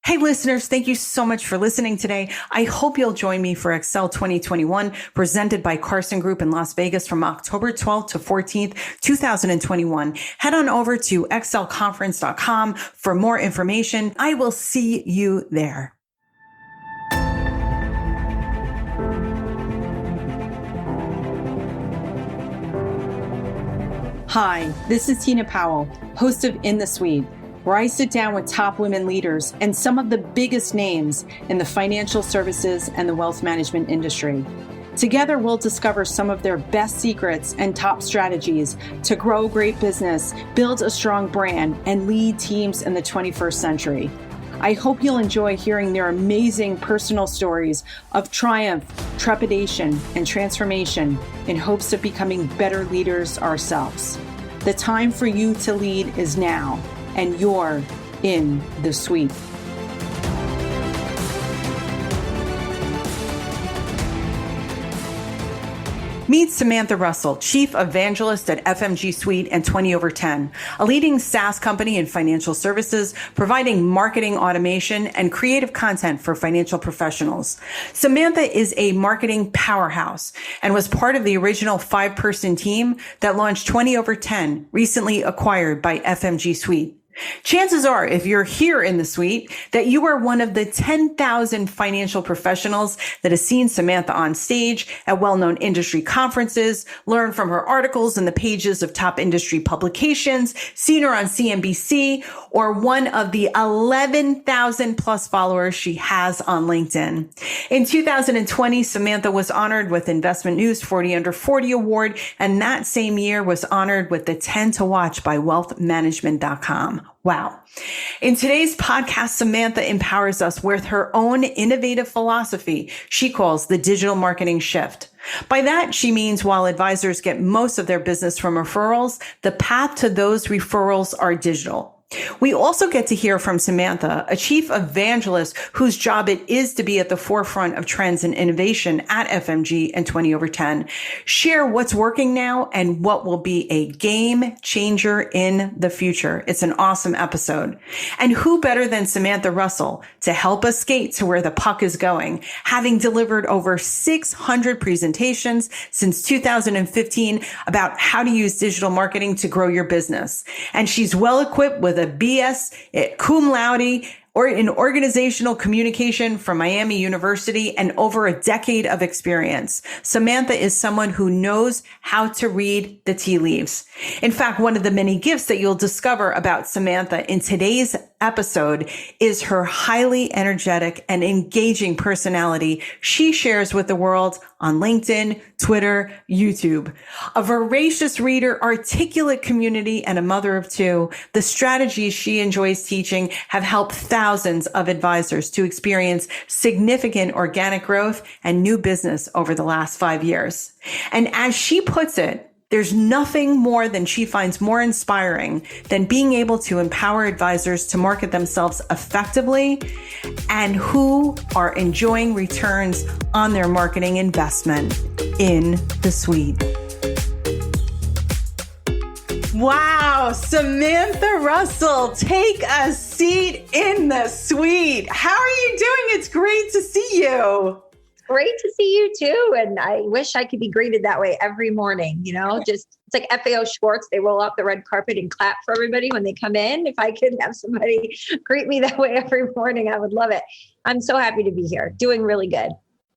Hey listeners, thank you so much for listening today. I hope you'll join me for Excel 2021 presented by Carson Group in Las Vegas from October 12th to 14th, 2021. Head on over to excelconference.com for more information. I will see you there. Hi, this is Tina Powell, host of In the Suite, where I sit down with top women leaders and some of the biggest names in the financial services and the wealth management industry. Together, we'll discover some of their best secrets and top strategies to grow great business, build a strong brand, and lead teams in the 21st century. I hope you'll enjoy hearing their amazing personal stories of triumph, trepidation, and transformation in hopes of becoming better leaders ourselves. The time for you to lead is now, and you're in the suite. Meet Samantha Russell, Chief Evangelist at FMG Suite and 20 over 10, a leading SaaS company in financial services, providing marketing automation and creative content for financial professionals. Samantha is a marketing powerhouse and was part of the original 5-person team that launched 20 over 10, recently acquired by FMG Suite. Chances are, if you're here in the suite, that you are one of the 10,000 financial professionals that has seen Samantha on stage at well-known industry conferences, learned from her articles in the pages of top industry publications, seen her on CNBC, or one of the 11,000 plus followers she has on LinkedIn. In 2020, Samantha was honored with Investment News 40 Under 40 Award, and that same year was honored with the 10 to Watch by wealthmanagement.com. Wow. In today's podcast, Samantha empowers us with her own innovative philosophy she calls the digital marketing shift. By that, she means while advisors get most of their business from referrals, the path to those referrals are digital. We also get to hear from Samantha, a chief evangelist whose job it is to be at the forefront of trends and innovation at FMG and 20 over 10, share what's working now and what will be a game changer in the future. It's an awesome episode. And who better than Samantha Russell to help us skate to where the puck is going, having delivered over 600 presentations since 2015 about how to use digital marketing to grow your business. And she's well equipped with a BS cum laude or in organizational communication from Miami University and over a decade of experience. Samantha is someone who knows how to read the tea leaves. In fact, one of the many gifts that you'll discover about Samantha in today's episode is her highly energetic and engaging personality she shares with the world on LinkedIn, Twitter, YouTube. A voracious reader, articulate community, and a mother of two, the strategies she enjoys teaching have helped thousands of advisors to experience significant organic growth and new business over the last 5 years. And as she puts it, there's nothing more than she finds more inspiring than being able to empower advisors to market themselves effectively and who are enjoying returns on their marketing investment in the suite. Wow, Samantha Russell, take a seat in the suite. How are you doing? It's great to see you. Great to see you too. And I wish I could be greeted that way every morning, just it's like FAO Schwartz. They roll out the red carpet and clap for everybody when they come in. If I could have somebody greet me that way every morning, I would love it. I'm so happy to be here, doing really good.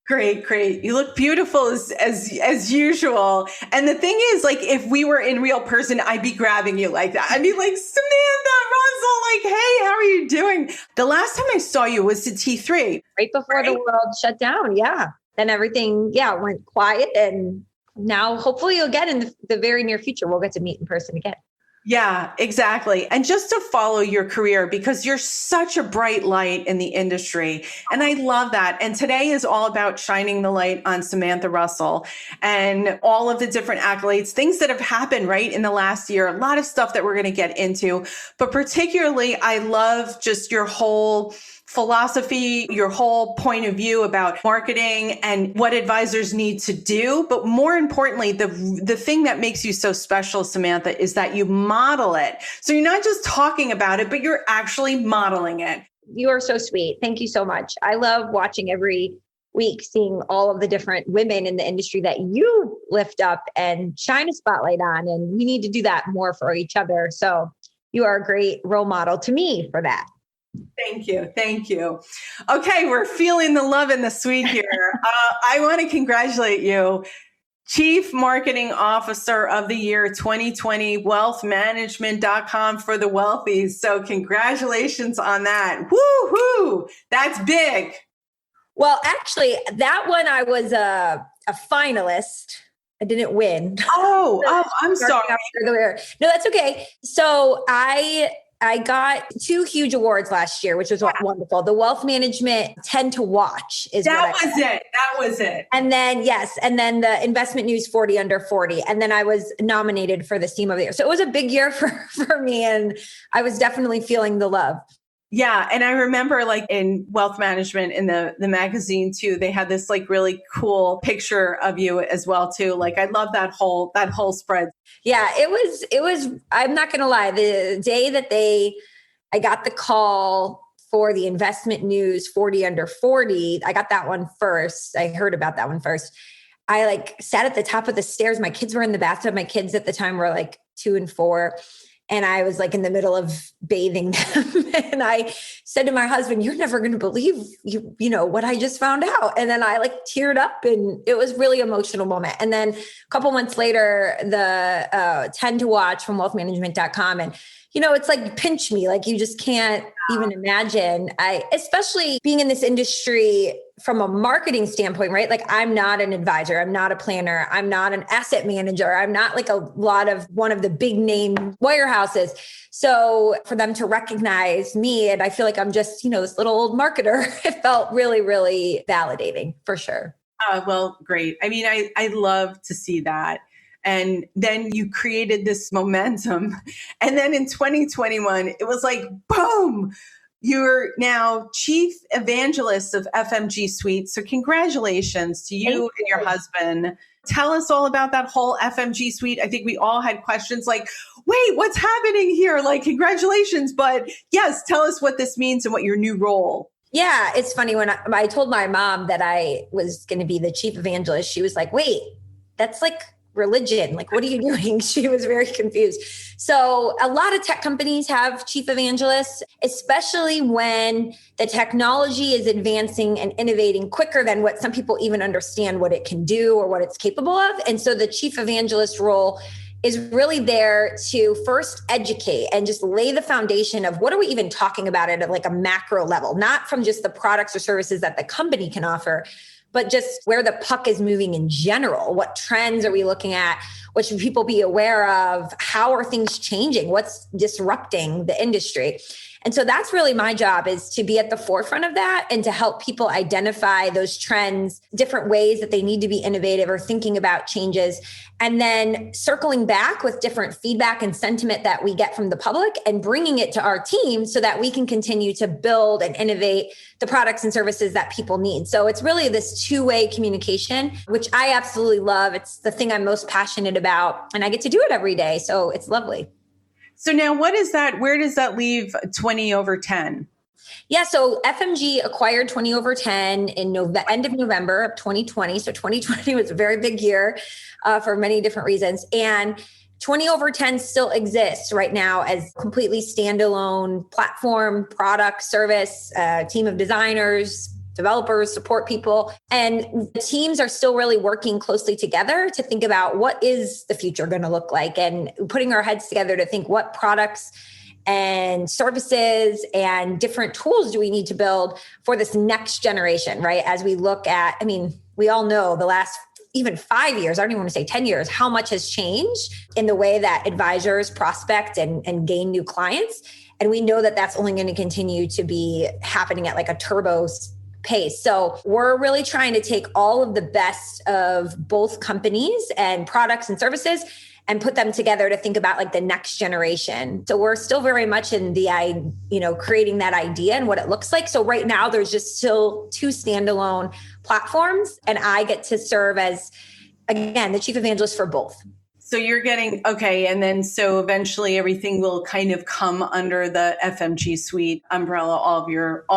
Great. You look beautiful as usual. And the thing is, like, if we were in real person, I'd be grabbing you like that. I'd be like, Samantha Russell, like, hey, how are you doing? The last time I saw you was at T3. Right before the world shut down. Yeah. Then everything, went quiet. And now hopefully again in the very near future, we'll get to meet in person again. Yeah, exactly. And just to follow your career, because you're such a bright light in the industry. And I love that. And today is all about shining the light on Samantha Russell and all of the different accolades, things that have happened right in the last year, a lot of stuff that we're going to get into. But particularly, I love just your whole philosophy, your whole point of view about marketing and what advisors need to do. But more importantly, the thing that makes you so special, Samantha, is that you model it. So you're not just talking about it, but you're actually modeling it. You are so sweet. Thank you so much. I love watching every week, seeing all of the different women in the industry that you lift up and shine a spotlight on. And we need to do that more for each other. So you are a great role model to me for that. Thank you. Thank you. Okay. We're feeling the love and the sweet here. I want to congratulate you. Chief Marketing Officer of the Year 2020, wealthmanagement.com for the wealthies. So congratulations on that. Woo-hoo! That's big. Well, actually, that one I was a finalist. I didn't win. Oh, I'm sorry. No, that's okay. So I got 2 huge awards last year, which was wonderful. The Wealth Management 10 to Watch is That was it. And then, yes. And then the Investment News 40 under 40. And then I was nominated for the Steam of the Year. So it was a big year for me. And I was definitely feeling the love. Yeah. And I remember like in Wealth Management in the magazine too, they had this like really cool picture of you as well too. Like I love that whole spread. Yeah, it was, I'm not going to lie. The day that I got the call for the Investment News 40 under 40, I got that one first. I heard about that one first. I like sat at the top of the stairs. My kids were in the bathtub. My kids at the time were like 2 and 4. And I was like in the middle of bathing them. And I said to my husband, you're never going to believe you know what I just found out. And then I like teared up and it was really emotional moment. And then a couple months later, the 10 to Watch from wealthmanagement.com. And, you know, it's like pinch me, like you just can't even imagine. Especially being in this industry from a marketing standpoint, right? Like I'm not an advisor. I'm not a planner. I'm not an asset manager. I'm not like one of the big name wirehouses. So for them to recognize me, and I feel like I'm just, you know, this little old marketer, it felt really, really validating for sure. Well, great. I mean, I love to see that. And then you created this momentum. And then in 2021, it was like, boom, you're now Chief Evangelist of FMG Suite. So congratulations to you and your husband. Tell us all about that whole FMG Suite. I think we all had questions like, wait, what's happening here? Like, congratulations. But yes, tell us what this means and what your new role. Yeah, it's funny when I told my mom that I was going to be the chief evangelist, she was like, wait, that's like religion. Like, what are you doing? She was very confused. So a lot of tech companies have chief evangelists, especially when the technology is advancing and innovating quicker than what some people even understand what it can do or what it's capable of. And so the chief evangelist role is really there to first educate and just lay the foundation of what are we even talking about at like a macro level, not from just the products or services that the company can offer, but just where the puck is moving in general. What trends are we looking at? What should people be aware of? How are things changing? What's disrupting the industry? And so that's really my job, is to be at the forefront of that and to help people identify those trends, different ways that they need to be innovative or thinking about changes. And then circling back with different feedback and sentiment that we get from the public and bringing it to our team so that we can continue to build and innovate the products and services that people need. So it's really this two-way communication, which I absolutely love. It's the thing I'm most passionate about, and I get to do it every day. So it's lovely. So now what is that? Where does that leave 20 over 10? Yeah. So FMG acquired 20 over 10 in end of November of 2020. So 2020 was a very big year for many different reasons. And 20 over 10 still exists right now as completely standalone platform, product, service, team of designers, developers, support people. And the teams are still really working closely together to think about what is the future going to look like, and putting our heads together to think what products and services and different tools do we need to build for this next generation, right? As we look at, I mean, we all know the last even 5 years, I don't even want to say 10 years, how much has changed in the way that advisors prospect and gain new clients. And we know that that's only going to continue to be happening at like a turbo pace. So we're really trying to take all of the best of both companies and products and services and put them together to think about like the next generation. So we're still very much in the, creating that idea and what it looks like. So right now there's just still 2 standalone platforms, and I get to serve as, again, the chief evangelist for both. So you're getting, okay. And then so eventually everything will kind of come under the FMG Suite umbrella, all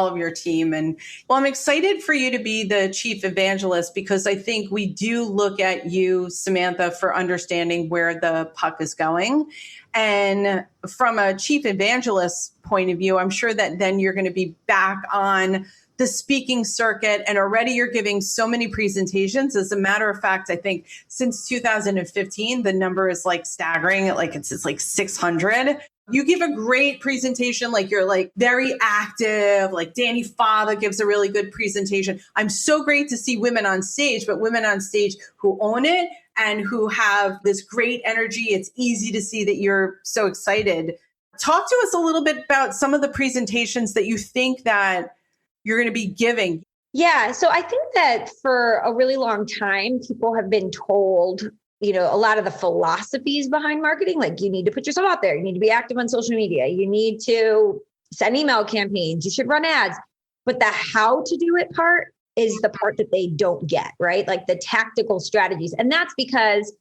of your team. And well, I'm excited for you to be the chief evangelist because I think we do look at you, Samantha, for understanding where the puck is going. And from a chief evangelist point of view, I'm sure that then you're going to be back on the speaking circuit, and already you're giving so many presentations. As a matter of fact, I think since 2015, the number is like staggering. It's like 600. You give a great presentation, like you're like very active, like Danny Fava gives a really good presentation. I'm so great to see women on stage, but women on stage who own it and who have this great energy. It's easy to see that you're so excited. Talk to us a little bit about some of the presentations that you think that you're going to be giving. Yeah. So I think that for a really long time, people have been told, a lot of the philosophies behind marketing, like you need to put yourself out there. You need to be active on social media. You need to send email campaigns. You should run ads. But the how to do it part is the part that they don't get, right? Like the tactical strategies. And that's because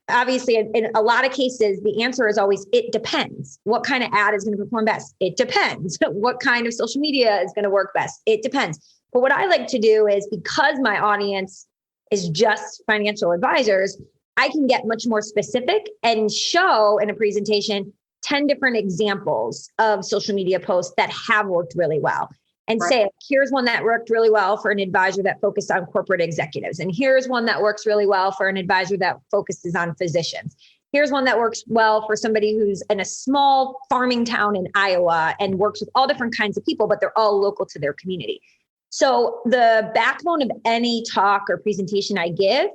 obviously, in a lot of cases, the answer is always, it depends. What kind of ad is going to perform best? It depends. What kind of social media is going to work best? It depends. But what I like to do is, because my audience is just financial advisors, I can get much more specific and show in a presentation 10 different examples of social media posts that have worked really well. And say, here's one that worked really well for an advisor that focused on corporate executives. And here's one that works really well for an advisor that focuses on physicians. Here's one that works well for somebody who's in a small farming town in Iowa and works with all different kinds of people, but they're all local to their community. So the backbone of any talk or presentation I give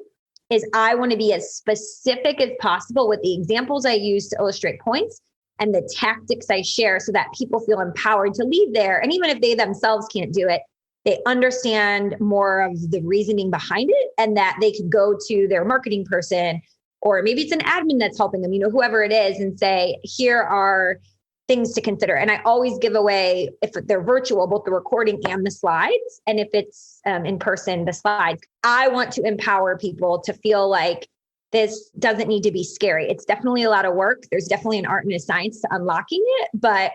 is I want to be as specific as possible with the examples I use to illustrate points and the tactics I share so that people feel empowered to leave there. And even if they themselves can't do it, they understand more of the reasoning behind it and that they could go to their marketing person, or maybe it's an admin that's helping them, whoever it is, and say, here are things to consider. And I always give away, if they're virtual, both the recording and the slides. And if it's in person, the slides. I want to empower people to feel like this doesn't need to be scary. It's definitely a lot of work. There's definitely an art and a science to unlocking it, but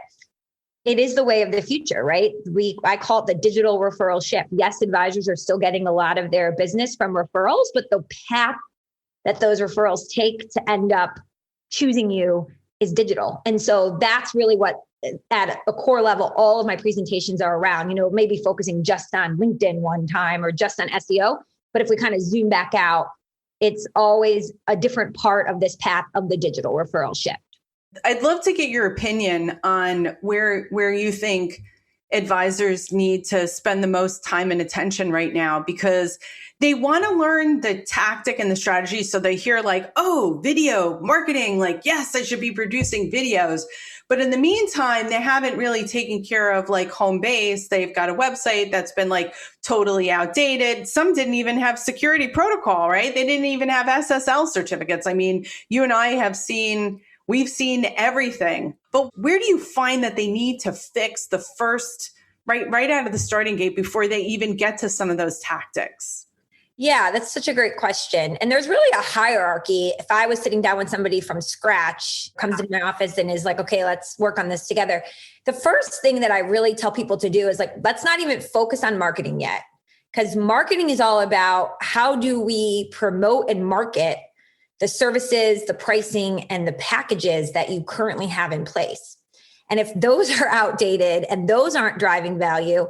it is the way of the future, right? I call it the digital referral shift. Yes, advisors are still getting a lot of their business from referrals, but the path that those referrals take to end up choosing you is digital. And so that's really what, at a core level, all of my presentations are around, maybe focusing just on LinkedIn one time or just on SEO. But if we kind of zoom back out, it's always a different part of this path of the digital referral shift. I'd love to get your opinion on where you think advisors need to spend the most time and attention right now, because they want to learn the tactic and the strategy. So they hear like, oh, video marketing, like, yes, I should be producing videos. But in the meantime, they haven't really taken care of like home base. They've got a website that's been like totally outdated. Some didn't even have security protocol, right? They didn't even have SSL certificates. I mean, you and I we've seen everything. But where do you find that they need to fix the first, right out of the starting gate before they even get to some of those tactics? Yeah, that's such a great question. And there's really a hierarchy. If I was sitting down with somebody from scratch, comes into my office and is like, okay, let's work on this together. The first thing that I really tell people to do is like, let's not even focus on marketing yet. Because marketing is all about how do we promote and market the services, the pricing, and the packages that you currently have in place. And if those are outdated and those aren't driving value,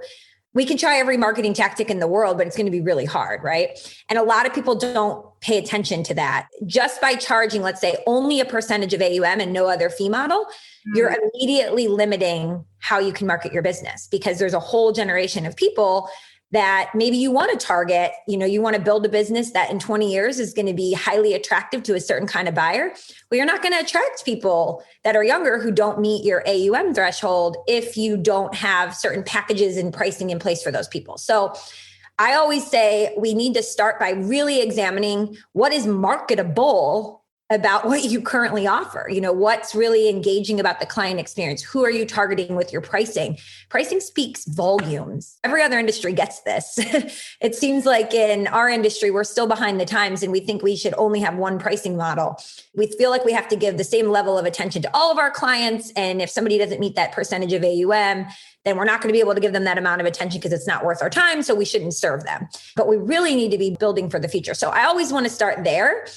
we can try every marketing tactic in the world, but it's going to be really hard, right? And a lot of people don't pay attention to that. Just by charging, let's say, only a percentage of AUM and no other fee model, you're immediately limiting how you can market your business, because there's a whole generation of people that maybe you want to target. You want to build a business that in 20 years is going to be highly attractive to a certain kind of buyer. Well, you're not going to attract people that are younger who don't meet your AUM threshold if you don't have certain packages and pricing in place for those people. So I always say we need to start by really examining what is marketable about what you currently offer. What's really engaging about the client experience? Who are you targeting with your pricing? Pricing speaks volumes. Every other industry gets this. It seems like in our industry, we're still behind the times and we think we should only have one pricing model. We feel like we have to give the same level of attention to all of our clients. And if somebody doesn't meet that percentage of AUM, then we're not going to be able to give them that amount of attention because it's not worth our time. So we shouldn't serve them. But we really need to be building for the future. So I always want to start there.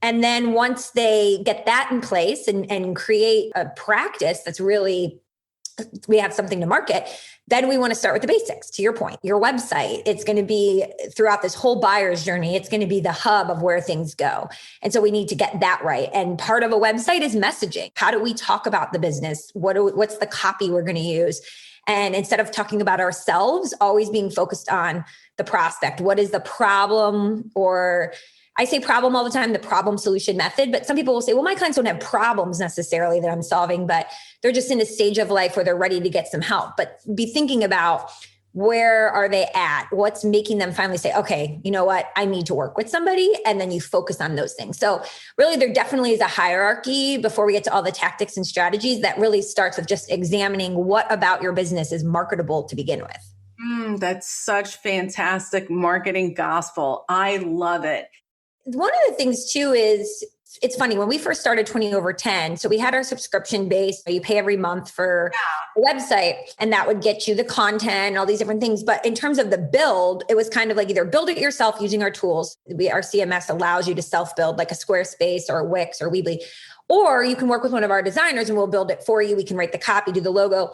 And then once they get that in place and create a practice that's really, we have something to market, then we want to start with the basics. To your point, your website, it's going to be throughout this whole buyer's journey, it's going to be the hub of where things go. And so we need to get that right. And part of a website is messaging. How do we talk about the business? What's the copy we're going to use? And instead of talking about ourselves, always being focused on the prospect. What is the problem? Or I say problem all the time, the problem solution method, but some people will say, well, my clients don't have problems necessarily that I'm solving, but they're just in a stage of life where they're ready to get some help. But be thinking about where are they at? What's making them finally say, okay, you know what? I need to work with somebody. And then you focus on those things. So really there definitely is a hierarchy before we get to all the tactics and strategies that really starts with just examining what about your business is marketable to begin with. That's such fantastic marketing gospel. I love it. One of the things too is it's funny when we first started 20 over 10. So we had our subscription base. You pay every month for a website and that would get you the content, all these different things. But in terms of the build, it was kind of like either build it yourself using our tools. Our CMS allows you to self-build like a Squarespace or a Wix or Weebly, or you can work with one of our designers and we'll build it for you. We can write the copy, do the logo.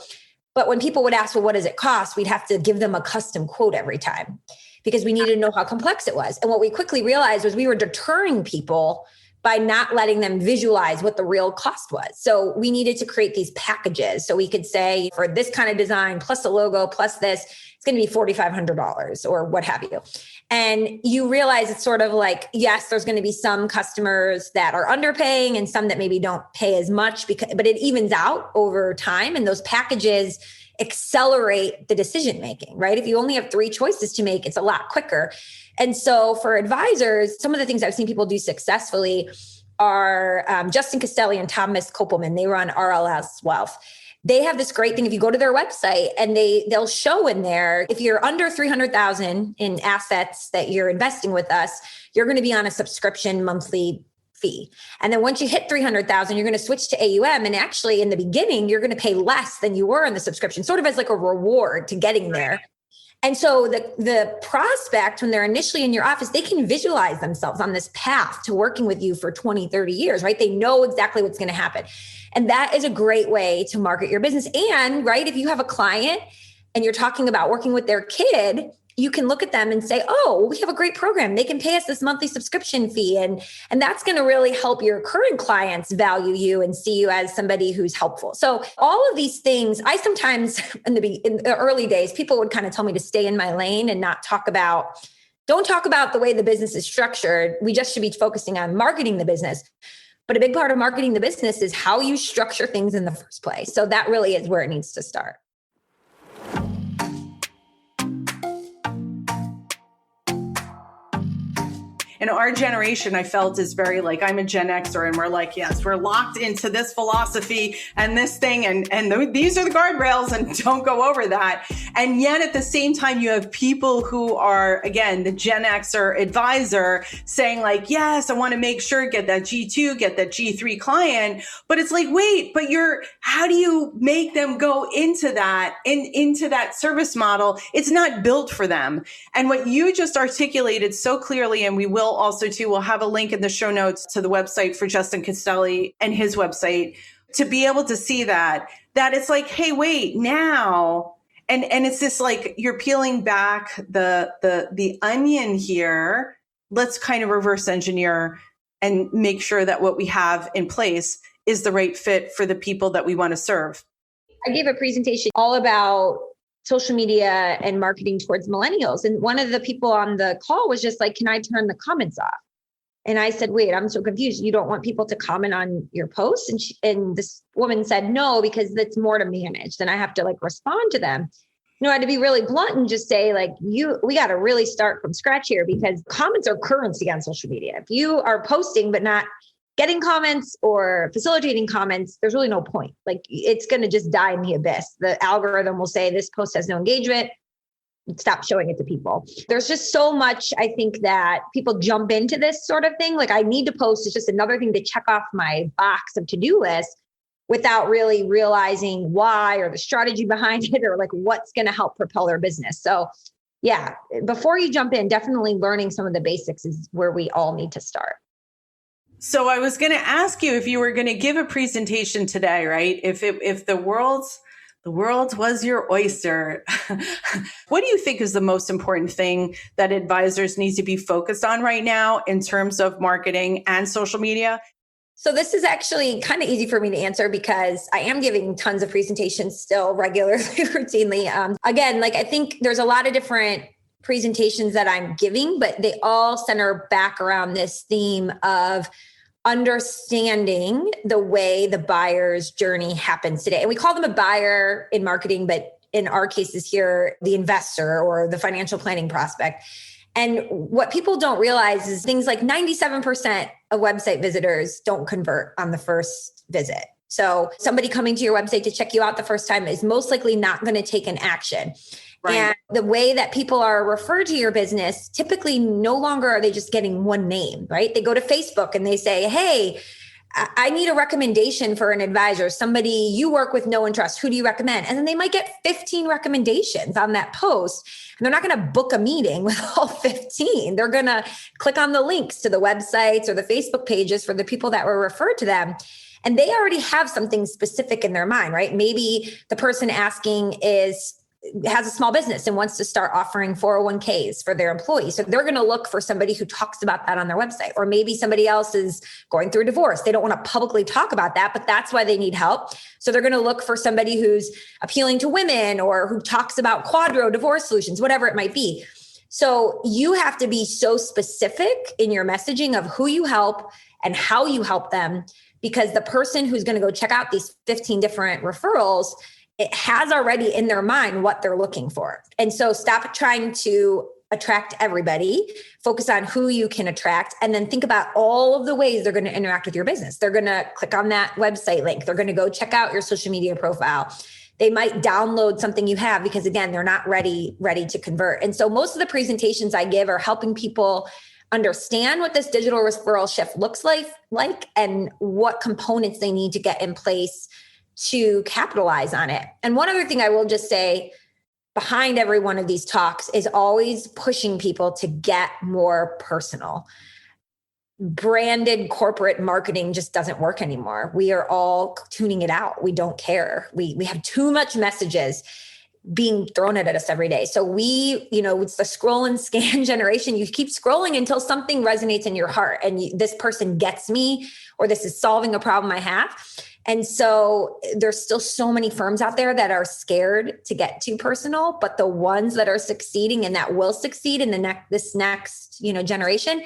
But when people would ask, well, what does it cost? We'd have to give them a custom quote every time, because we needed to know how complex it was. And what we quickly realized was we were deterring people by not letting them visualize what the real cost was. So we needed to create these packages. So we could say for this kind of design, plus a logo, plus this, it's going to be $4,500 or what have you. And you realize it's sort of like, yes, there's going to be some customers that are underpaying and some that maybe don't pay as much, but it evens out over time. And those packages accelerate the decision-making, right? If you only have 3 choices to make, it's a lot quicker. And so for advisors, some of the things I've seen people do successfully are Justin Castelli and Thomas Kopelman. They run RLS Wealth. They have this great thing. If you go to their website and they'll show in there, if you're under 300,000 in assets that you're investing with us, you're going to be on a subscription monthly fee. And then once you hit 300,000, you're going to switch to AUM. And actually in the beginning, you're going to pay less than you were on the subscription, sort of as like a reward to getting there. And so the prospect, when they're initially in your office, they can visualize themselves on this path to working with you for 20, 30 years, right? They know exactly what's going to happen. And that is a great way to market your business. And right, if you have a client and you're talking about working with their kid, you can look at them and say, oh, we have a great program. They can pay us this monthly subscription fee. And that's going to really help your current clients value you and see you as somebody who's helpful. So all of these things, I sometimes in the early days, people would kind of tell me to stay in my lane and not don't talk about the way the business is structured. We just should be focusing on marketing the business. But a big part of marketing the business is how you structure things in the first place. So that really is where it needs to start. And our generation, I felt, is very like, I'm a Gen Xer, and we're like, yes, we're locked into this philosophy and this thing, and these are the guardrails, and don't go over that. And yet at the same time, you have people who are, again, the Gen Xer advisor saying like, yes, I want to make sure, get that G2, get that G3 client. But it's like, wait, but how do you make them go into that service model? It's not built for them. And what you just articulated so clearly, and we will also too, we'll have a link in the show notes to the website for Justin Castelli and his website to be able to see that it's like, hey, wait, now, and it's this like, you're peeling back the onion here. Let's kind of reverse engineer and make sure that what we have in place is the right fit for the people that we want to serve. I gave a presentation all about social media and marketing towards millennials. And one of the people on the call was just like, can I turn the comments off? And I said, wait, I'm so confused. You don't want people to comment on your posts? And this woman said, no, because that's more to manage. Then I have to like respond to them. I had to be really blunt and just say like, we got to really start from scratch here, because comments are currency on social media. If you are posting, but not getting comments or facilitating comments, there's really no point. Like it's going to just die in the abyss. The algorithm will say this post has no engagement. Stop showing it to people. There's just so much, I think, that people jump into this sort of thing. Like I need to post. It's just another thing to check off my box of to-do list without really realizing why or the strategy behind it or like what's going to help propel their business. So yeah, before you jump in, definitely learning some of the basics is where we all need to start. So I was going to ask you if you were going to give a presentation today, right? If the world was your oyster, what do you think is the most important thing that advisors need to be focused on right now in terms of marketing and social media? So this is actually kind of easy for me to answer because I am giving tons of presentations still regularly, routinely. Again, like I think there's a lot of different presentations that I'm giving, but they all center back around this theme of understanding the way the buyer's journey happens today. And we call them a buyer in marketing, but in our cases here, the investor or the financial planning prospect. And what people don't realize is things like 97% of website visitors don't convert on the first visit. So somebody coming to your website to check you out the first time is most likely not going to take an action. Right. And the way that people are referred to your business, typically no longer are they just getting one name, right? They go to Facebook and they say, hey, I need a recommendation for an advisor, somebody you work with, know and trust. Who do you recommend? And then they might get 15 recommendations on that post. And they're not going to book a meeting with all 15. They're going to click on the links to the websites or the Facebook pages for the people that were referred to them. And they already have something specific in their mind, right? Maybe the person asking has a small business and wants to start offering 401ks for their employees. So they're going to look for somebody who talks about that on their website. Or maybe somebody else is going through a divorce. They don't want to publicly talk about that, but that's why they need help. So they're going to look for somebody who's appealing to women or who talks about quadro divorce solutions, whatever it might be. So you have to be so specific in your messaging of who you help and how you help them, because the person who's going to go check out these 15 different referrals, it has already in their mind what they're looking for. And so stop trying to attract everybody, focus on who you can attract, and then think about all of the ways they're going to interact with your business. They're going to click on that website link. They're going to go check out your social media profile. They might download something you have because again, they're not ready to convert. And so most of the presentations I give are helping people understand what this digital referral shift looks like and what components they need to get in place to capitalize on it. And one other thing I will just say behind every one of these talks is always pushing people to get more personal. Branded corporate marketing just doesn't work anymore. We are all tuning it out. We don't care. We have too much messages being thrown at us every day. So it's the scroll and scan generation. You keep scrolling until something resonates in your heart and this person gets me, or this is solving a problem I have. And so there's still so many firms out there that are scared to get too personal, but the ones that are succeeding and that will succeed in this next generation,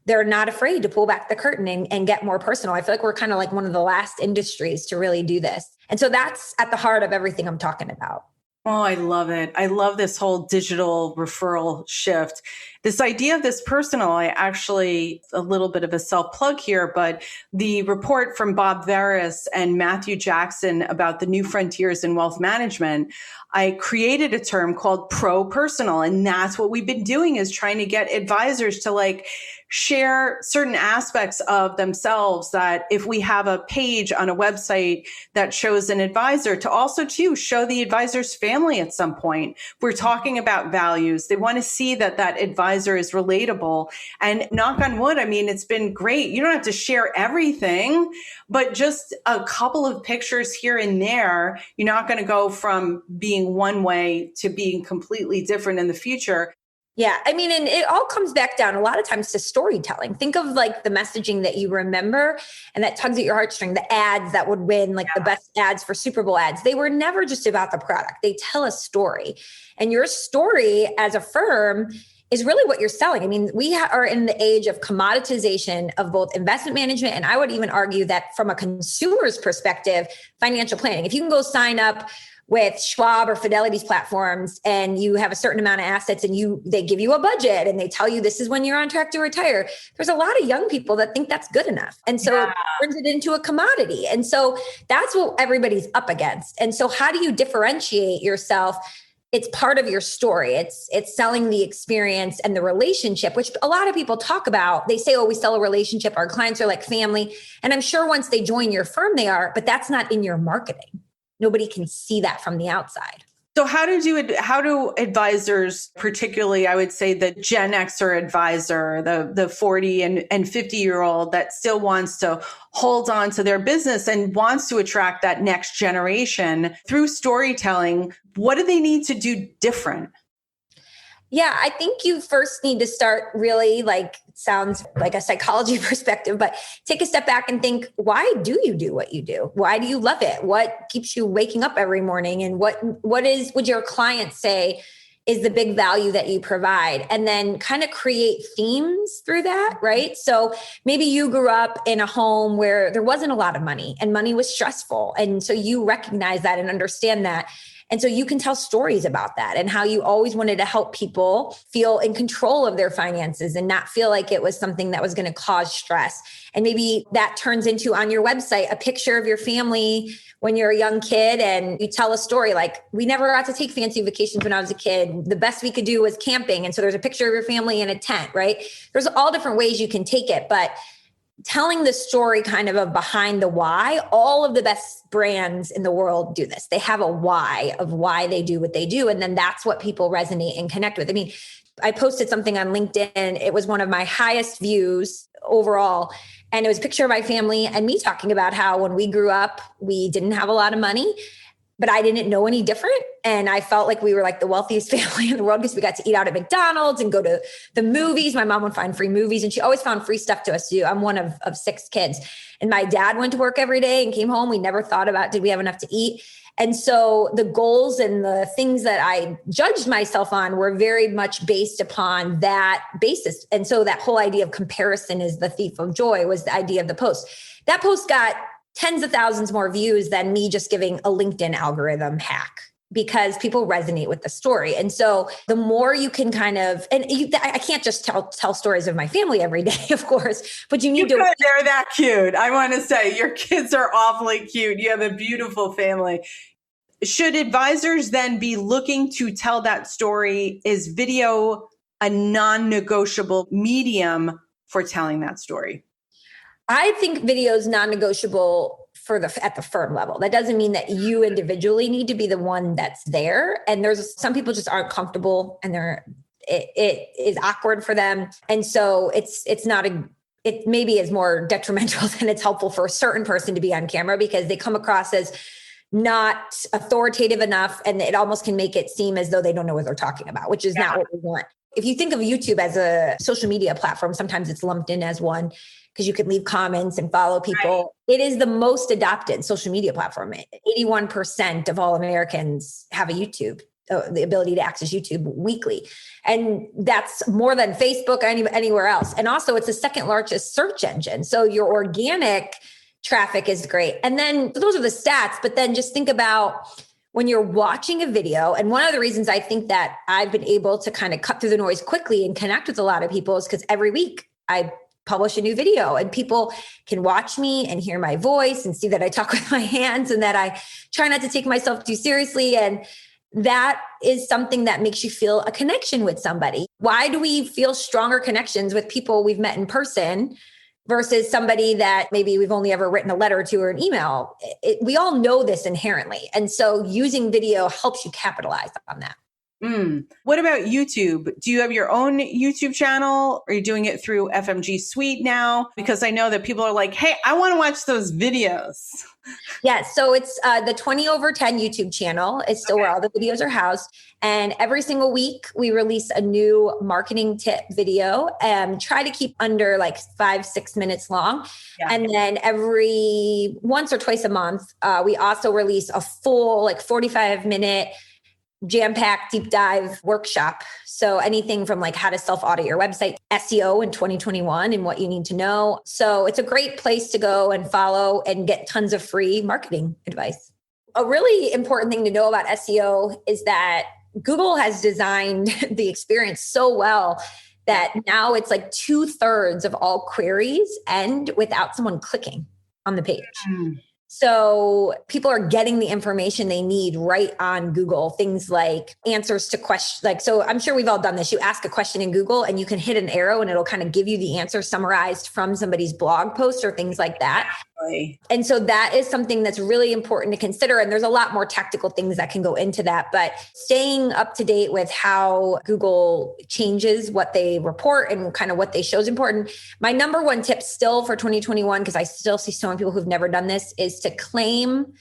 they're not afraid to pull back the curtain and get more personal. I feel like we're kind of like one of the last industries to really do this. And so that's at the heart of everything I'm talking about. Oh, I love it. I love this whole digital referral shift. This idea of this personal, I actually, a little bit of a self-plug here, but the report from Bob Veras and Matthew Jackson about the new frontiers in wealth management, I created a term called pro-personal. And that's what we've been doing, is trying to get advisors to share certain aspects of themselves, that if we have a page on a website that shows an advisor, to also too show the advisor's family at some point. We're talking about values. They want to see that advisor is relatable. And knock on wood, I mean, it's been great. You don't have to share everything, but just a couple of pictures here and there. You're not going to go from being one way to being completely different in the future. Yeah. I mean, and it all comes back down a lot of times to storytelling. Think of the messaging that you remember and that tugs at your heartstring, the ads that would win, the best ads for Super Bowl ads. They were never just about the product. They tell a story, and your story as a firm is really what you're selling. I mean, we are in the age of commoditization of both investment management. And I would even argue that from a consumer's perspective, financial planning. If you can go sign up with Schwab or Fidelity's platforms, and you have a certain amount of assets, and they give you a budget and they tell you this is when you're on track to retire. There's a lot of young people that think that's good enough. And so it turns it into a commodity. And so that's what everybody's up against. And so how do you differentiate yourself? It's part of your story. It's selling the experience and the relationship, which a lot of people talk about. They say, oh, we sell a relationship. Our clients are like family. And I'm sure once they join your firm, they are, but that's not in your marketing. Nobody can see that from the outside. So how do advisors, particularly, I would say the Gen Xer advisor, the 40 and 50-year-old that still wants to hold on to their business and wants to attract that next generation through storytelling, what do they need to do different? Yeah, I think you first need to start really, sounds like a psychology perspective, but take a step back and think, why do you do what you do? Why do you love it? What keeps you waking up every morning? And what would your clients say is the big value that you provide? And then kind of create themes through that, right? So maybe you grew up in a home where there wasn't a lot of money and money was stressful. And so you recognize that and understand that. And so you can tell stories about that and how you always wanted to help people feel in control of their finances and not feel like it was something that was going to cause stress. And maybe that turns into on your website, a picture of your family when you're a young kid, and you tell a story like, we never got to take fancy vacations when I was a kid. The best we could do was camping. And so there's a picture of your family in a tent, right? There's all different ways you can take it, but telling the story kind of behind the why. All of the best brands in the world do this. They have a why of why they do what they do. And then that's what people resonate and connect with. I mean, I posted something on LinkedIn. It was one of my highest views overall. And it was a picture of my family and me talking about how when we grew up, we didn't have a lot of money, but I didn't know any different. And I felt like we were like the wealthiest family in the world because we got to eat out at McDonald's and go to the movies. My mom would find free movies and she always found free stuff to us to do. I'm one of 6 kids. And my dad went to work every day and came home. We never thought about, did we have enough to eat? And so the goals and the things that I judged myself on were very much based upon that basis. And so that whole idea of comparison is the thief of joy was the idea of the post. That post got tens of thousands more views than me just giving a LinkedIn algorithm hack because people resonate with the story. And so the more you can I can't just tell stories of my family every day, of course, but you need to. They're that cute. I want to say your kids are awfully cute. You have a beautiful family. Should advisors then be looking to tell that story? Is video a non-negotiable medium for telling that story? I think video is non-negotiable at the firm level. That doesn't mean that you individually need to be the one that's there. And there's some people just aren't comfortable and it is awkward for them. And so it maybe is more detrimental than it's helpful for a certain person to be on camera because they come across as not authoritative enough. And it almost can make it seem as though they don't know what they're talking about, which is not what we want. If you think of YouTube as a social media platform, sometimes it's lumped in as one because you can leave comments and follow people. Right. It is the most adopted social media platform. 81% of all Americans have a YouTube, the ability to access YouTube weekly. And that's more than Facebook or anywhere else. And also it's the second largest search engine. So your organic traffic is great. And then those are the stats, but then just think about when you're watching a video. And one of the reasons I think that I've been able to kind of cut through the noise quickly and connect with a lot of people is because every week I publish a new video and people can watch me and hear my voice and see that I talk with my hands and that I try not to take myself too seriously. And that is something that makes you feel a connection with somebody. Why do we feel stronger connections with people we've met in person versus somebody that maybe we've only ever written a letter to or an email? We all know this inherently. And so using video helps you capitalize on that. What about YouTube? Do you have your own YouTube channel? Are you doing it through FMG Suite now? Because I know that people are like, hey, I want to watch those videos. Yeah, so it's the 20 over 10 YouTube channel. It's still where all the videos are housed. And every single week we release a new marketing tip video and try to keep under 5-6 minutes long. Yeah. And then every once or twice a month, we also release a full 45-minute jam-packed deep dive workshop. So anything from how to self-audit your website, SEO in 2021 and what you need to know. So it's a great place to go and follow and get tons of free marketing advice. A really important thing to know about SEO is that Google has designed the experience so well that now it's like 2/3 of all queries end without someone clicking on the page. So people are getting the information they need right on Google. Things like answers to questions. Like, so I'm sure we've all done this. You ask a question in Google and you can hit an arrow and it'll kind of give you the answer summarized from somebody's blog post or things like that. And so that is something that's really important to consider. And there's a lot more tactical things that can go into that, but staying up to date with how Google changes what they report and kind of what they show is important. My number one tip still for 2021, because I still see so many people who've never done this, is to claim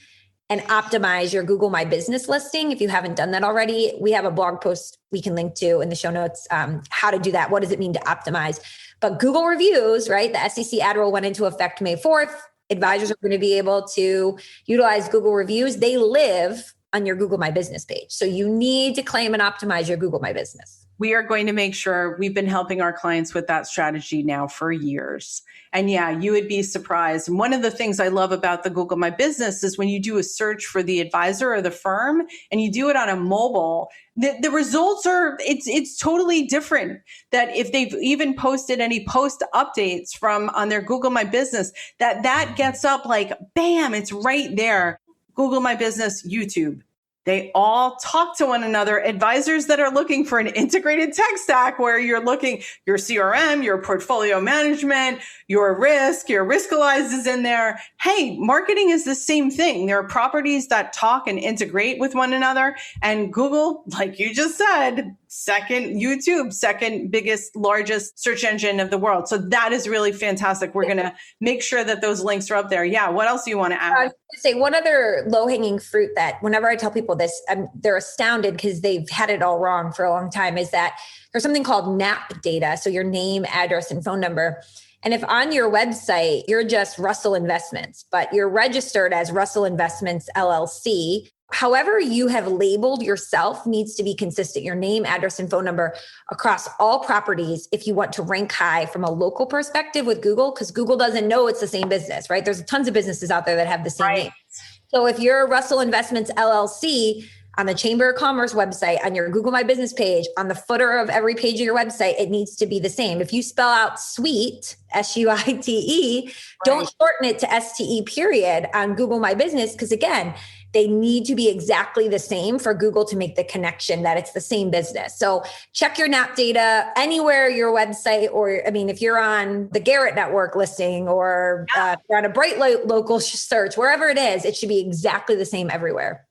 and optimize your Google My Business listing. If you haven't done that already, we have a blog post we can link to in the show notes, how to do that. What does it mean to optimize? But Google reviews, right? The SEC ad rule went into effect May 4th. Advisors are going to be able to utilize Google reviews. They live on your Google My Business page. So you need to claim and optimize your Google My Business. We are going to make sure. We've been helping our clients with that strategy now for years. And yeah, you would be surprised. And one of the things I love about the Google My Business is when you do a search for the advisor or the firm and you do it on a mobile, the results are, it's totally different. That if they've even posted any post updates from on their Google My Business, that gets up like, bam, it's right there. Google My Business, YouTube. They all talk to one another. Advisors that are looking for an integrated tech stack where you're looking, your CRM, your portfolio management, your Riskalyze is in there. Hey, marketing is the same thing. There are properties that talk and integrate with one another. And Google, like you just said, YouTube, second biggest, largest search engine of the world. So that is really fantastic. We're going to make sure that those links are up there. Yeah. What else do you want to add? I was going to say one other low-hanging fruit that whenever I tell people this, they're astounded because they've had it all wrong for a long time, is that there's something called NAP data. So your name, address, and phone number. And if on your website, you're just Russell Investments, but you're registered as Russell Investments LLC, however you have labeled yourself needs to be consistent. Your name, address, and phone number across all properties if you want to rank high from a local perspective with Google, because Google doesn't know it's the same business, right? There's tons of businesses out there that have the same name. So if you're Russell Investments LLC on the Chamber of Commerce website, on your Google My Business page, on the footer of every page of your website, it needs to be the same. If you spell out suite, SUITE, don't shorten it to STE period on Google My Business, because again, they need to be exactly the same for Google to make the connection that it's the same business. So check your NAP data anywhere your website, or I mean, if you're on the Garrett Network listing or you're on a Bright Local search, wherever it is, it should be exactly the same everywhere.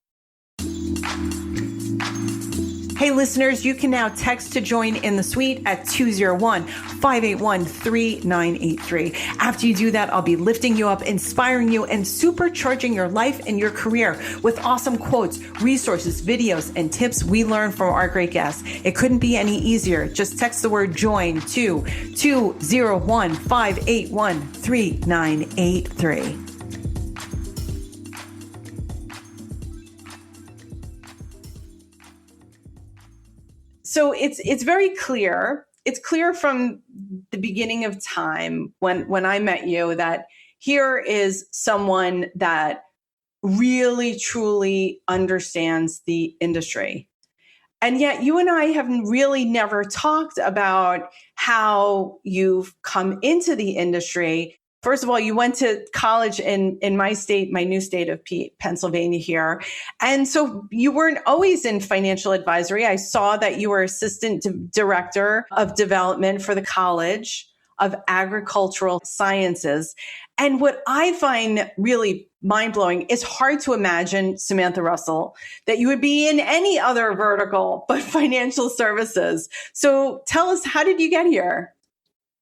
Hey, listeners, you can now text to join in the suite at 201-581-3983. After you do that, I'll be lifting you up, inspiring you, and supercharging your life and your career with awesome quotes, resources, videos, and tips we learn from our great guests. It couldn't be any easier. Just text the word join to 201-581-3983. So it's very clear. It's clear from the beginning of time when I met you that here is someone that really, truly understands the industry. And yet you and I have really never talked about how you've come into the industry. First of all, you went to college in my state, my new state of Pennsylvania here. And so you weren't always in financial advisory. I saw that you were assistant director of development for the College of Agricultural Sciences. And what I find really mind-blowing, it's hard to imagine, Samantha Russell, that you would be in any other vertical but financial services. So tell us, how did you get here?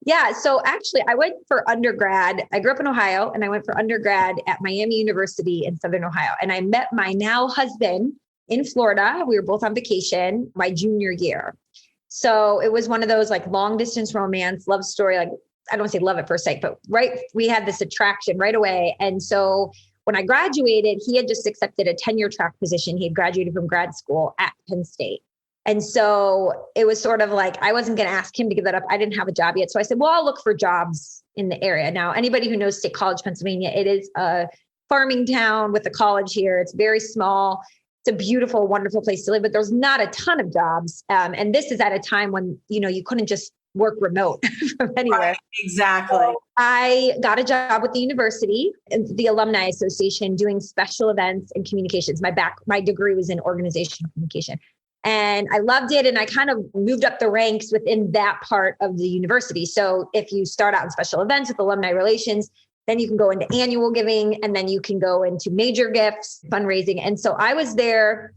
Yeah. So actually, I went for undergrad. I grew up in Ohio and I went for undergrad at Miami University in Southern Ohio. And I met my now husband in Florida. We were both on vacation my junior year. So it was one of those like long distance romance, love story. Like, I don't want to say love at first sight, but we had this attraction right away. And so when I graduated, he had just accepted a tenure track position. He had graduated from grad school at Penn State. And so it was sort of like, I wasn't going to ask him to give that up. I didn't have a job yet. So I said, well, I'll look for jobs in the area. Now, anybody who knows State College, Pennsylvania, it is a farming town with a college here. It's very small. It's a beautiful, wonderful place to live, but there's not a ton of jobs. And this is at a time when, you couldn't just work remote from anywhere. Right, exactly. So I got a job with the university, the Alumni Association, doing special events and communications. My degree was in organizational communication. And I loved it. And I kind of moved up the ranks within that part of the university. So if you start out in special events with alumni relations, then you can go into annual giving, and then you can go into major gifts, fundraising. And so I was there,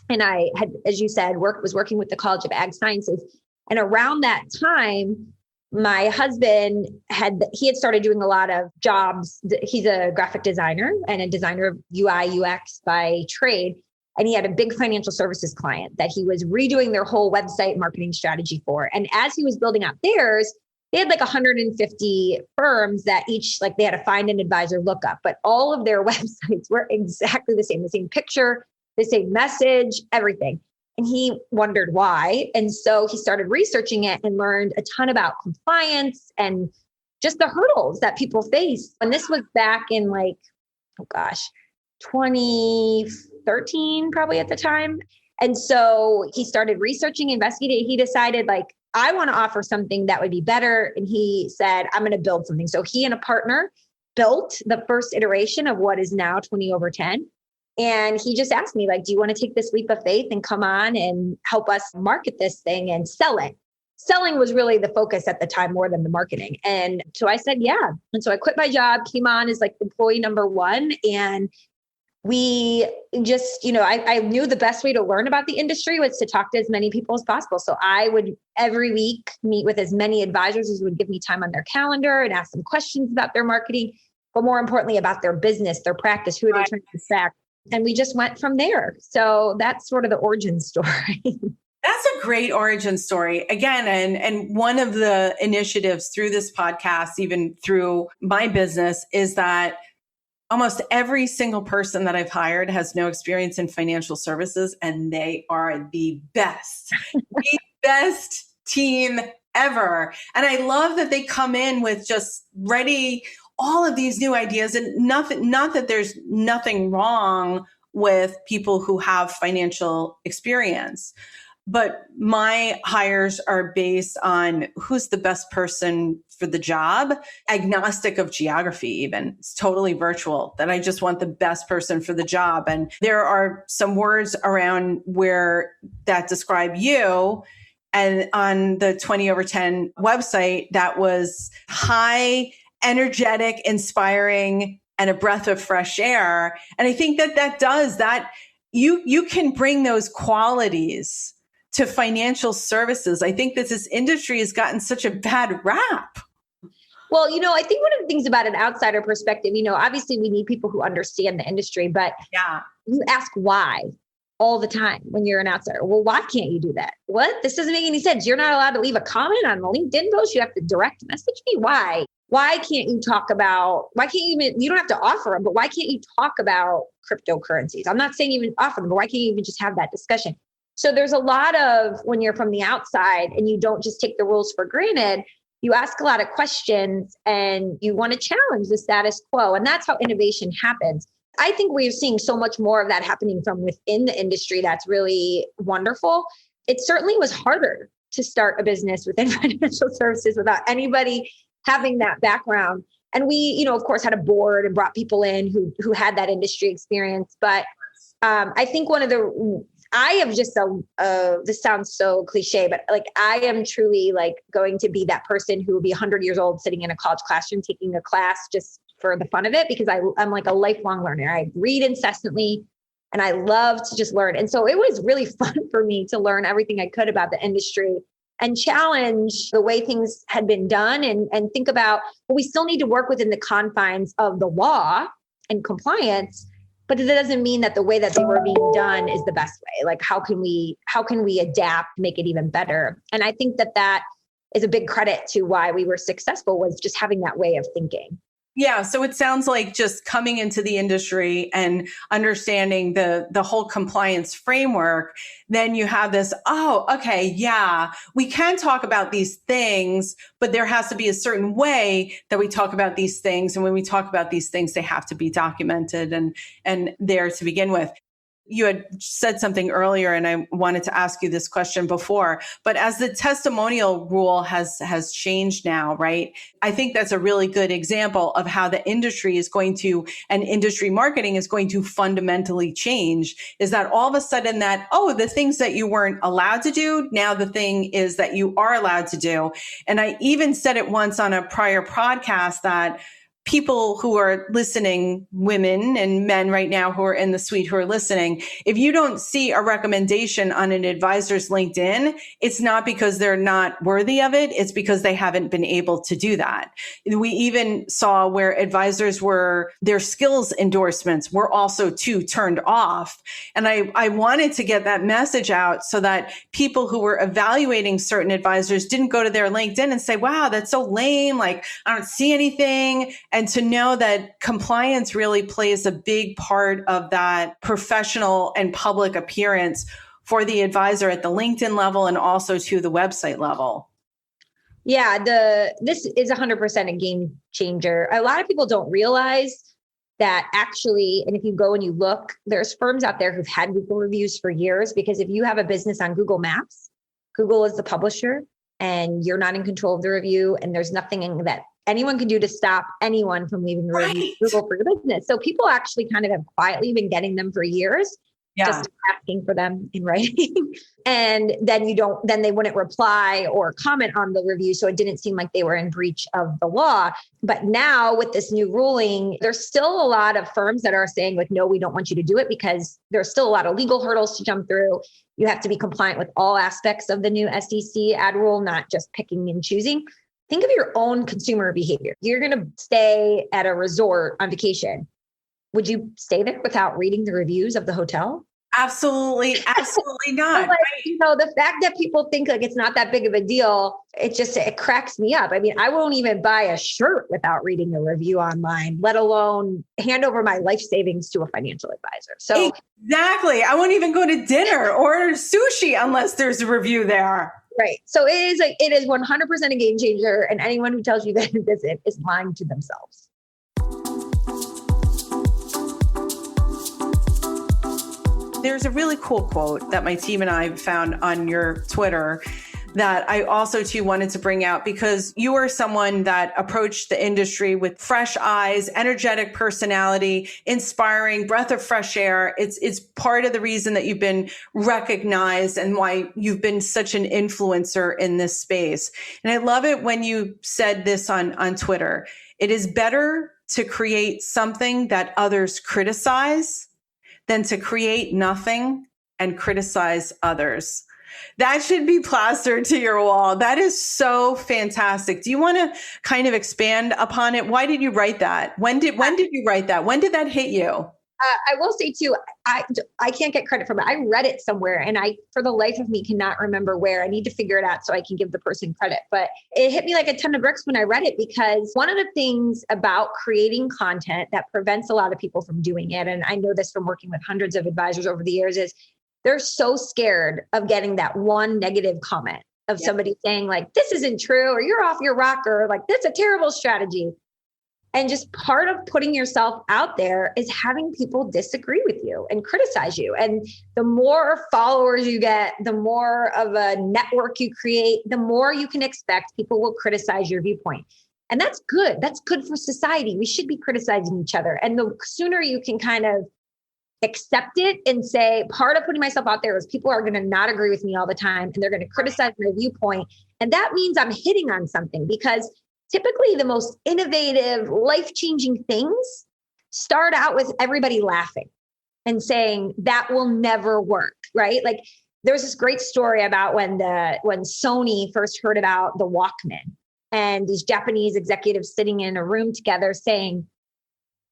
and I had, as you said, was working with the College of Ag Sciences. And around that time, my husband had started doing a lot of jobs. He's a graphic designer and a designer of UI, UX by trade. And he had a big financial services client that he was redoing their whole website marketing strategy for. And as he was building out theirs, they had like 150 firms that each, like they had to find an advisor lookup, but all of their websites were exactly the same picture, the same message, everything. And he wondered why. And so he started researching it and learned a ton about compliance and just the hurdles that people face. And this was back in 2013, probably at the time. And so he started researching, investigating. He decided I want to offer something that would be better. And he said, I'm going to build something. So he and a partner built the first iteration of what is now 20/10. And he just asked me, do you want to take this leap of faith and come on and help us market this thing and sell it? Selling was really the focus at the time more than the marketing. And so I said, yeah. And so I quit my job, came on as employee number one. And we just, I knew the best way to learn about the industry was to talk to as many people as possible. So I would every week meet with as many advisors as would give me time on their calendar and ask them questions about their marketing, but more importantly about their business, their practice, who are they trying to attract. And we just went from there. So that's sort of the origin story. That's a great origin story. Again, and one of the initiatives through this podcast, even through my business, is that almost every single person that I've hired has no experience in financial services, and they are the best team ever. And I love that they come in with just ready all of these new ideas, and not that there's nothing wrong with people who have financial experience, but my hires are based on who's the best person for the job, agnostic of geography even. It's totally virtual, that I just want the best person for the job. And there are some words around where that describe you. And on the 20/10 website, that was high, energetic, inspiring, and a breath of fresh air. And I think that does that. You can bring those qualities to financial services. I think that this industry has gotten such a bad rap. Well, I think one of the things about an outsider perspective, obviously we need people who understand the industry, but you ask why all the time when you're an outsider. Well, why can't you do that? What? This doesn't make any sense. You're not allowed to leave a comment on the LinkedIn post. You have to direct message me. Why? Why can't you talk about, you don't have to offer them, but why can't you talk about cryptocurrencies? I'm not saying even offer them, but why can't you even just have that discussion? So there's a lot of, when you're from the outside and you don't just take the rules for granted, you ask a lot of questions and you want to challenge the status quo. And that's how innovation happens. I think we're seeing so much more of that happening from within the industry. That's really wonderful. It certainly was harder to start a business within financial services without anybody having that background. And we, of course, had a board and brought people in who had that industry experience. But I think I have just this sounds so cliche, but I am truly going to be that person who will be 100 years old sitting in a college classroom taking a class just for the fun of it, because I'm like a lifelong learner. I read incessantly and I love to just learn. And so it was really fun for me to learn everything I could about the industry and challenge the way things had been done and think about, well, we still need to work within the confines of the law and compliance. But it doesn't mean that the way that they were being done is the best way. How can we adapt, make it even better? And I think that is a big credit to why we were successful, was just having that way of thinking. Yeah. So it sounds like just coming into the industry and understanding the whole compliance framework, then you have this, oh, okay, yeah, we can talk about these things, but there has to be a certain way that we talk about these things. And when we talk about these things, they have to be documented and there to begin with. You had said something earlier, and I wanted to ask you this question before, but as the testimonial rule has changed now, right? I think that's a really good example of how the industry is going to, and industry marketing is going to fundamentally change, is that all of a sudden that, oh, the things that you weren't allowed to do, now the thing is that you are allowed to do. And I even said it once on a prior podcast that people who are listening, women and men right now who are in the suite who are listening, if you don't see a recommendation on an advisor's LinkedIn, it's not because they're not worthy of it. It's because they haven't been able to do that. We even saw where advisors were, their skills endorsements were also too turned off. And I wanted to get that message out so that people who were evaluating certain advisors didn't go to their LinkedIn and say, wow, that's so lame. Like, I don't see anything. And to know that compliance really plays a big part of that professional and public appearance for the advisor at the LinkedIn level and also to the website level. Yeah, this is 100% a game changer. A lot of people don't realize that actually, and if you go and you look, there's firms out there who've had Google reviews for years, because if you have a business on Google Maps, Google is the publisher and you're not in control of the review, and there's nothing that anyone can do to stop anyone from leaving a review Google for your business. So people actually kind of have quietly been getting them for years, just asking for them in writing. And then then they wouldn't reply or comment on the review. So it didn't seem like they were in breach of the law. But now with this new ruling, there's still a lot of firms that are saying like, no, we don't want you to do it, because there's still a lot of legal hurdles to jump through. You have to be compliant with all aspects of the new SEC ad rule, not just picking and choosing. Think of your own consumer behavior. You're going to stay at a resort on vacation. Would you stay there without reading the reviews of the hotel? Absolutely. Absolutely not. Like, the fact that people think like it's not that big of a deal, it cracks me up. I mean, I won't even buy a shirt without reading a review online, let alone hand over my life savings to a financial advisor. So exactly. I won't even go to dinner or order sushi unless there's a review there. Right. So it is 100% a game changer. And anyone who tells you that it isn't is lying to themselves. There's a really cool quote that my team and I found on your Twitter that I also too wanted to bring out, because you are someone that approached the industry with fresh eyes, energetic personality, inspiring, breath of fresh air. It's part of the reason that you've been recognized and why you've been such an influencer in this space. And I love it when you said this on Twitter. It is better to create something that others criticize than to create nothing and criticize others. That should be plastered to your wall. That is so fantastic. Do you want to kind of expand upon it? Why did you write that? When did you write that? When did that hit you? I will say too, I can't get credit for it. I read it somewhere and I, for the life of me, cannot remember where. I need to figure it out so I can give the person credit. But it hit me like a ton of bricks when I read it, because one of the things about creating content that prevents a lot of people from doing it, and I know this from working with hundreds of advisors over the years, is they're so scared of getting that one negative comment of somebody saying like, this isn't true, or you're off your rocker, or like, that's a terrible strategy. And just part of putting yourself out there is having people disagree with you and criticize you. And the more followers you get, the more of a network you create, the more you can expect people will criticize your viewpoint. And that's good. That's good for society. We should be criticizing each other. And the sooner you can kind of accept it and say, part of putting myself out there is people are going to not agree with me all the time and they're going to criticize my viewpoint. And that means I'm hitting on something, because typically the most innovative, life-changing things start out with everybody laughing and saying that will never work, right? Like there's this great story about when Sony first heard about the Walkman, and these Japanese executives sitting in a room together saying,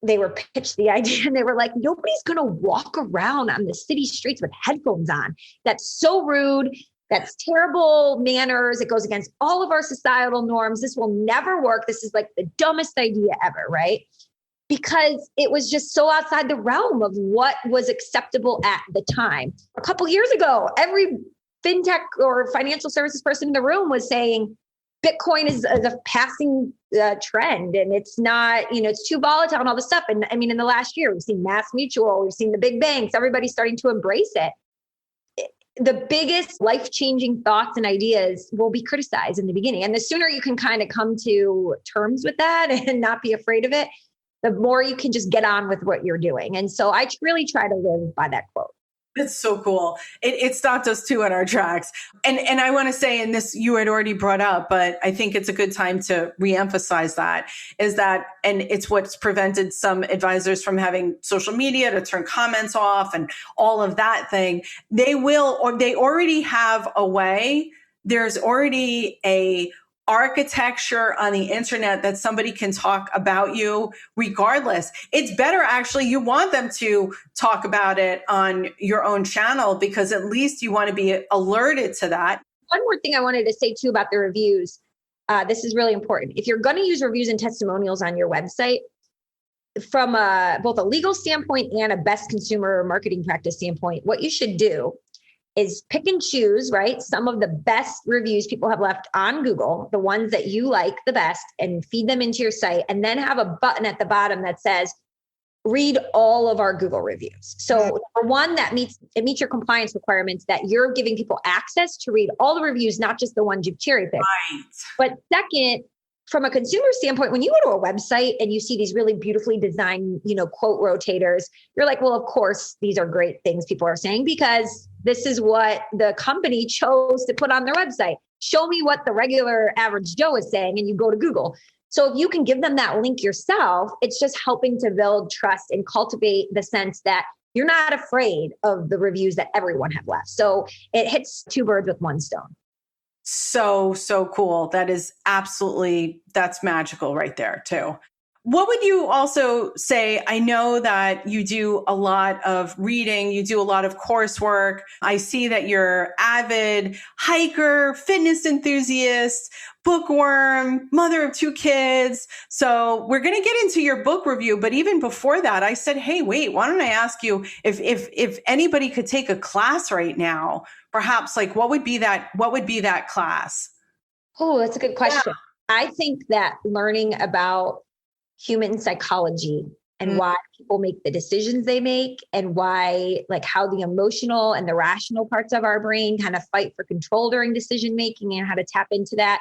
they were pitched the idea and they were like, nobody's going to walk around on the city streets with headphones on. That's so rude. That's terrible manners. It goes against all of our societal norms. This will never work. This is like the dumbest idea ever, right? Because it was just so outside the realm of what was acceptable at the time. A couple years ago, every fintech or financial services person in the room was saying Bitcoin is a passing trend, and it's not, it's too volatile and all this stuff. And I mean, in the last year, we've seen Mass Mutual, we've seen the big banks, everybody's starting to embrace it. The biggest life-changing thoughts and ideas will be criticized in the beginning. And the sooner you can kind of come to terms with that and not be afraid of it, the more you can just get on with what you're doing. And so I really try to live by that quote. It's so cool. It stopped us too in our tracks. And I want to say, and this you had already brought up, but I think it's a good time to reemphasize that, is that, and it's what's prevented some advisors from having social media to turn comments off and all of that thing. They will, or they already have a way. There's already a architecture on the internet that somebody can talk about you regardless. It's better, actually, you want them to talk about it on your own channel, because at least you want to be alerted to that. One more thing I wanted to say too about the reviews. This is really important. If you're going to use reviews and testimonials on your website, from both a legal standpoint and a best consumer marketing practice standpoint, what you should do is pick and choose, right? Some of the best reviews people have left on Google, the ones that you like the best, and feed them into your site. And then have a button at the bottom that says, read all of our Google reviews. So number one, that meets your compliance requirements, that you're giving people access to read all the reviews, not just the ones you've cherry picked. Right. But second, from a consumer standpoint, when you go to a website and you see these really beautifully designed, quote rotators, you're like, well, of course, these are great things people are saying, because this is what the company chose to put on their website. Show me what the regular average Joe is saying, and you go to Google. So if you can give them that link yourself, it's just helping to build trust and cultivate the sense that you're not afraid of the reviews that everyone have left. So it hits two birds with one stone. So cool. That is absolutely, that's magical right there too. What would you also say? I know that you do a lot of reading, you do a lot of coursework. I see that you're avid hiker, fitness enthusiast, bookworm, mother of 2 kids. So we're going to get into your book review. But even before that, I said, hey, wait, why don't I ask you if anybody could take a class right now, perhaps, like what would be that class? Oh, that's a good question. Yeah. I think that learning about human psychology and why people make the decisions they make, and why, like, how the emotional and the rational parts of our brain kind of fight for control during decision making, and how to tap into that.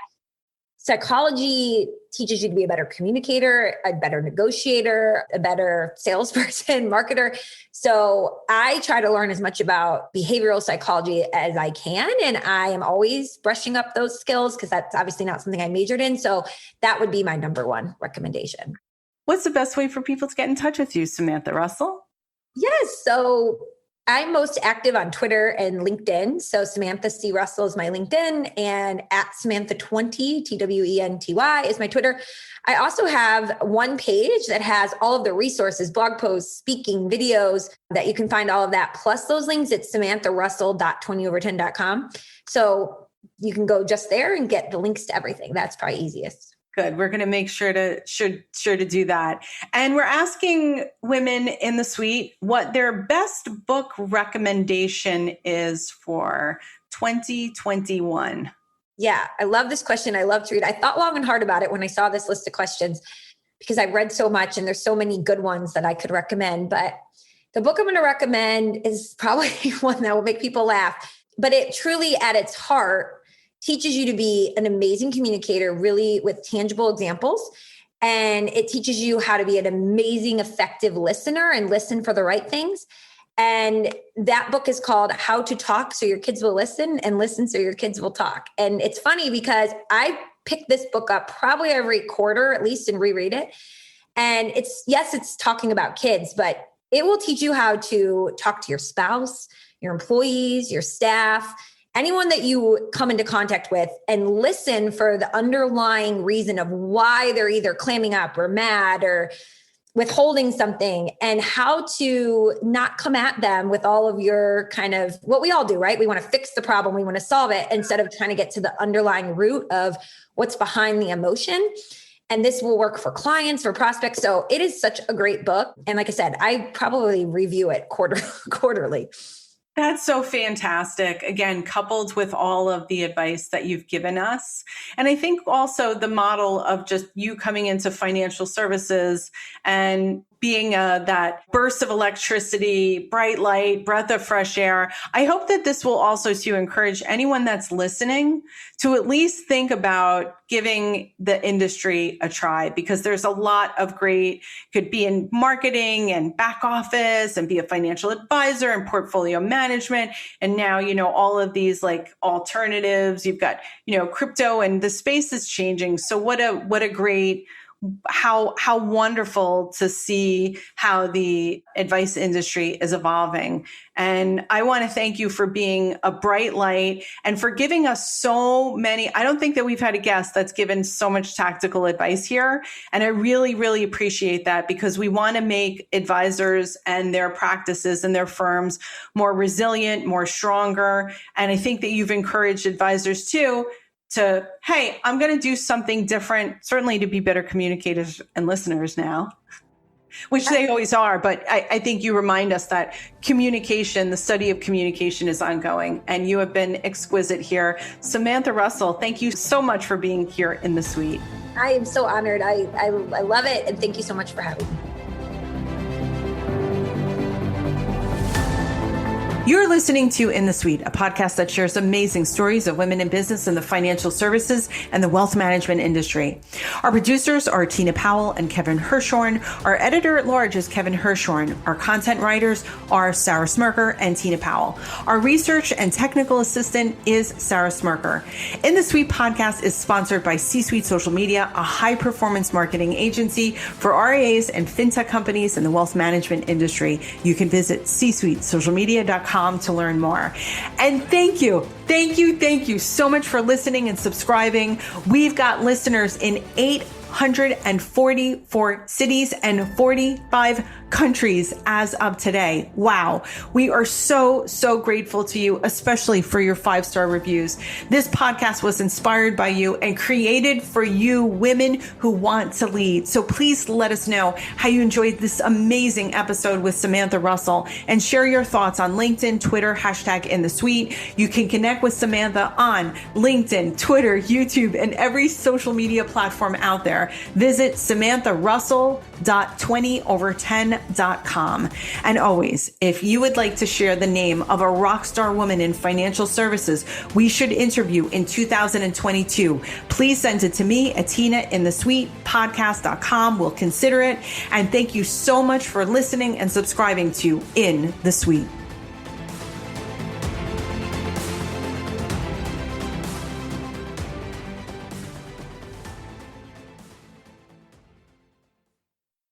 Psychology teaches you to be a better communicator, a better negotiator, a better salesperson, marketer. So I try to learn as much about behavioral psychology as I can. And I am always brushing up those skills, because that's obviously not something I majored in. So that would be my number one recommendation. What's the best way for people to get in touch with you, Samantha Russell? Yes. So I'm most active on Twitter and LinkedIn. So Samantha C. Russell is my LinkedIn, and at Samantha20, TWENTY, is my Twitter. I also have one page that has all of the resources, blog posts, speaking, videos, that you can find all of that, plus those links at samantharussell.20over10.com. So you can go just there and get the links to everything. That's probably easiest. Good. We're going to make sure to do that. And we're asking women in the suite what their best book recommendation is for 2021. Yeah, I love this question. I love to read. I thought long and hard about it when I saw this list of questions, because I've read so much and there's so many good ones that I could recommend. But the book I'm going to recommend is probably one that will make people laugh. But it truly, at its heart, teaches you to be an amazing communicator, really with tangible examples. And it teaches you how to be an amazing, effective listener and listen for the right things. And that book is called How to Talk So Your Kids Will Listen, and Listen So Your Kids Will Talk. And it's funny because I pick this book up probably every quarter at least and reread it. And it's talking about kids, but it will teach you how to talk to your spouse, your employees, your staff, anyone that you come into contact with, and listen for the underlying reason of why they're either clamming up or mad or withholding something, and how to not come at them with all of your kind of what we all do, right? We want to fix the problem. We want to solve it instead of trying to get to the underlying root of what's behind the emotion. And this will work for clients, for prospects. So it is such a great book. And like I said, I probably review it quarterly. That's so fantastic. Again, coupled with all of the advice that you've given us. And I think also the model of just you coming into financial services and being that burst of electricity, bright light, breath of fresh air. I hope that this will also to encourage anyone that's listening to at least think about giving the industry a try, because there's a lot of great, could be in marketing and back office and be a financial advisor and portfolio management. And now, all of these like alternatives, you've got, crypto, and the space is changing. So what a great, how wonderful to see how the advice industry is evolving. And I want to thank you for being a bright light and for giving us so many. I don't think that we've had a guest that's given so much tactical advice here. And I really, really appreciate that, because we want to make advisors and their practices and their firms more resilient, more stronger. And I think that you've encouraged advisors too to, hey, I'm going to do something different, certainly to be better communicators and listeners now, which they always are. But I think you remind us that communication, the study of communication, is ongoing. And you have been exquisite here. Samantha Russell, thank you so much for being here in the suite. I am so honored. I love it. And thank you so much for having me. You're listening to In the Suite, a podcast that shares amazing stories of women in business in the financial services and the wealth management industry. Our producers are Tina Powell and Kevin Hirshorn. Our editor at large is Kevin Hirshorn. Our content writers are Sarah Smirker and Tina Powell. Our research and technical assistant is Sarah Smirker. In the Suite podcast is sponsored by C-Suite Social Media, a high-performance marketing agency for RIAs and fintech companies in the wealth management industry. You can visit csuitesocialmedia.com to learn more. And thank you so much for listening and subscribing. We've got listeners in 844 cities and 45 countries as of today. Wow. We are so grateful to you, especially for your 5-star reviews. This podcast was inspired by you and created for you, women who want to lead. So please let us know how you enjoyed this amazing episode with Samantha Russell, and share your thoughts on LinkedIn, Twitter, #InTheSuite. You can connect with Samantha on LinkedIn, Twitter, YouTube, and every social media platform out there. Visit samantharussell.20over10.com. And always, if you would like to share the name of a rock star woman in financial services we should interview in 2022, please send it to me at tinainthesuitepodcast.com. We'll consider it. And thank you so much for listening and subscribing to In the Suite.